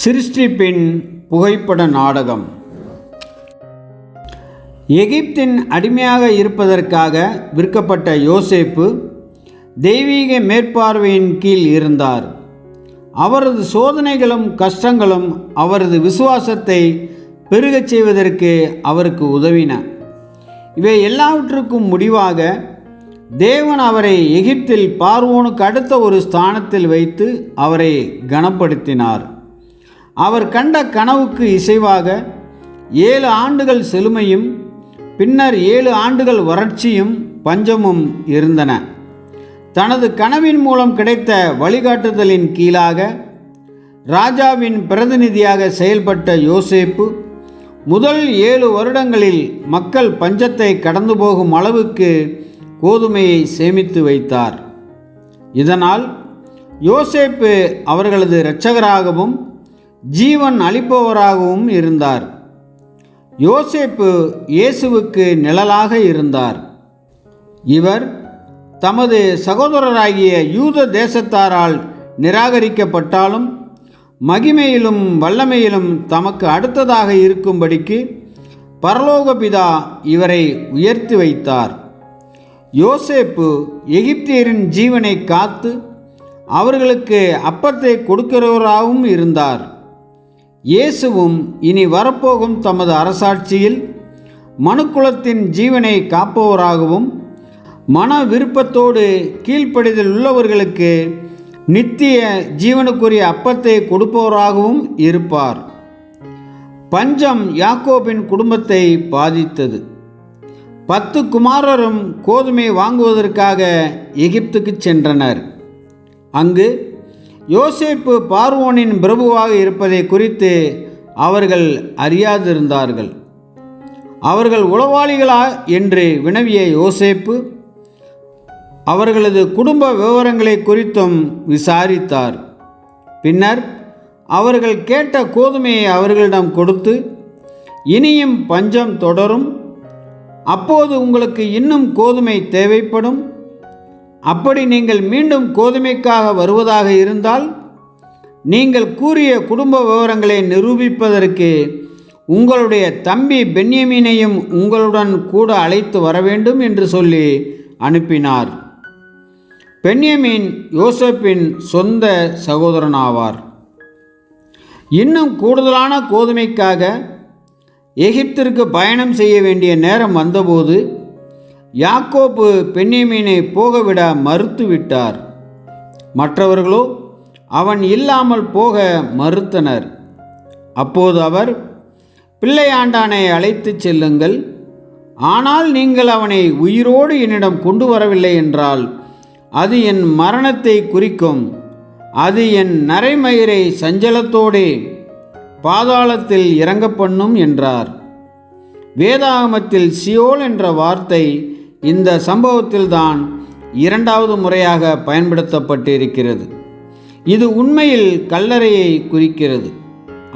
சிருஷ்டிப்பின் புகைப்பட நாடகம். எகிப்தின் அடிமையாக இருப்பதற்காக விற்கப்பட்ட யோசேப்பு தெய்வீக மேற்பார்வையின் கீழ் இருந்தார். அவரது சோதனைகளும் கஷ்டங்களும் அவரது விசுவாசத்தை பெருகச் செய்வதற்கு அவருக்கு உதவின. இவை எல்லாவற்றுக்கும் முடிவாக தேவன் அவரை எகிப்தில் பார்வோனுக்கு அடுத்த ஒரு ஸ்தானத்தில் வைத்து அவரை கனப்படுத்தினார். அவர் கண்ட கனவுக்கு இசைவாக 7 ஆண்டுகள் செழுமையும் பின்னர் 7 ஆண்டுகள் வறட்சியும் பஞ்சமும் இருந்தன. தனது கனவின் மூலம் கிடைத்த வழிகாட்டுதலின் கீழாக ராஜாவின் பிரதிநிதியாக செயல்பட்ட யோசேப்பு முதல் 7 வருடங்களில் மக்கள் பஞ்சத்தை கடந்து போகும் அளவுக்கு கோதுமையை சேமித்து வைத்தார். இதனால் யோசேப்பு அவர்களது இரட்சகராகவும் ஜீவன் அளிப்பவராகவும் இருந்தார். யோசேப்பு இயேசுவுக்கு நிழலாக இருந்தார். இவர் தமது சகோதரராகிய யூத தேசத்தாரால் நிராகரிக்கப்பட்டாலும் மகிமையிலும் வல்லமையிலும் தமக்கு அடுத்ததாக இருக்கும்படிக்கு பரலோக பிதா இவரை உயர்த்தி வைத்தார். யோசேப்பு எகிப்தியரின் ஜீவனை காத்து அவர்களுக்கு அப்பத்தை கொடுக்கிறவராகவும் இருந்தார். இயேசுவும் இனி வரப்போகும் தமது அரசாட்சியில் மனுக்குலத்தின் ஜீவனை காப்பவராகவும் மன விருப்பத்தோடு கீழ்ப்படிதல் உள்ளவர்களுக்கு நித்திய ஜீவனுக்குரிய அப்பத்தை கொடுப்பவராகவும் இருப்பார். பஞ்சம் யாக்கோபின் குடும்பத்தை பாதித்தது. 10 குமாரரும் கோதுமை வாங்குவதற்காக எகிப்துக்கு சென்றனர். அங்கு யோசேப்பு பார்வோனின் பிரபுவாக இருப்பதை குறித்து அவர்கள் அறியாதிருந்தார்கள். அவர்கள் உளவாளிகளா என்று வினவிய யோசேப்பு அவர்களது குடும்ப விவரங்களை குறித்தும் விசாரித்தார். பின்னர் அவர்கள் கேட்ட கோதுமையை அவர்களிடம் கொடுத்து, இனியும் பஞ்சம் தொடரும், அப்போது உங்களுக்கு இன்னும் கோதுமை தேவைப்படும். அப்படி நீங்கள் மீண்டும் கோதுமைக்காக வருவதாக இருந்தால் நீங்கள் கூறிய குடும்ப விவரங்களை நிரூபிப்பதற்கு உங்களுடைய தம்பி பென்யமீனையும் உங்களுடன் கூட அழைத்து வர வேண்டும் என்று சொல்லி அனுப்பினார். பென்யமீன் யோசேப்பின் சொந்த சகோதரனாவார். இன்னும் கூடுதலான கோதுமைக்காக எகிப்திற்கு பயணம் செய்ய வேண்டிய நேரம் வந்தபோது யாக்கோபு பென்யமீனை போகவிட மறுத்துவிட்டார். மற்றவர்களோ அவன் இல்லாமல் போக மறுத்தனர். அப்போது அவர், பிள்ளையாண்டானை அழைத்து செல்லுங்கள், ஆனால் நீங்கள் அவனை உயிரோடு என்னிடம் கொண்டு வரவில்லை என்றால் அது என் மரணத்தை குறிக்கும். அது என் நரைமயிரை சஞ்சலத்தோடே பாதாளத்தில் இறங்க பண்ணும் என்றார். வேதாகமத்தில் சியோல் என்ற வார்த்தை இந்த சம்பவத்தில்தான் 2வது முறையாக பயன்படுத்தப்பட்டிருக்கிறது. இது உண்மையில் கல்லறையை குறிக்கிறது.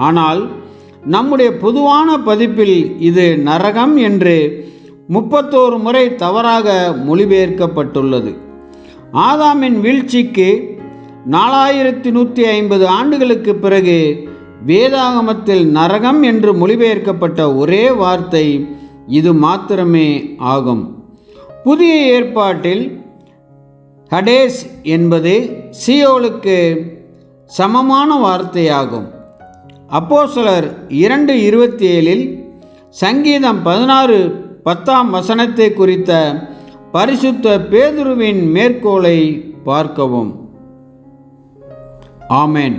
ஆனால் நம்முடைய பொதுவான பதிப்பில் இது நரகம் என்று 31 முறை தவறாக மொழிபெயர்க்கப்பட்டுள்ளது. ஆதாமின் வீழ்ச்சிக்கு 4150 ஆண்டுகளுக்கு பிறகு வேதாகமத்தில் நரகம் என்று மொழிபெயர்க்கப்பட்ட ஒரே வார்த்தை இது மாத்திரமே ஆகும். புதிய ஏற்பாட்டில் ஹடேஸ் என்பது சியோலுக்கு சமமான வார்த்தையாகும். அப்போஸ்தலர் 2:27 சங்கீதம் 16:10 குறித்த பரிசுத்த பேதுருவின் மேற்கோளை பார்க்கவும். ஆமென்.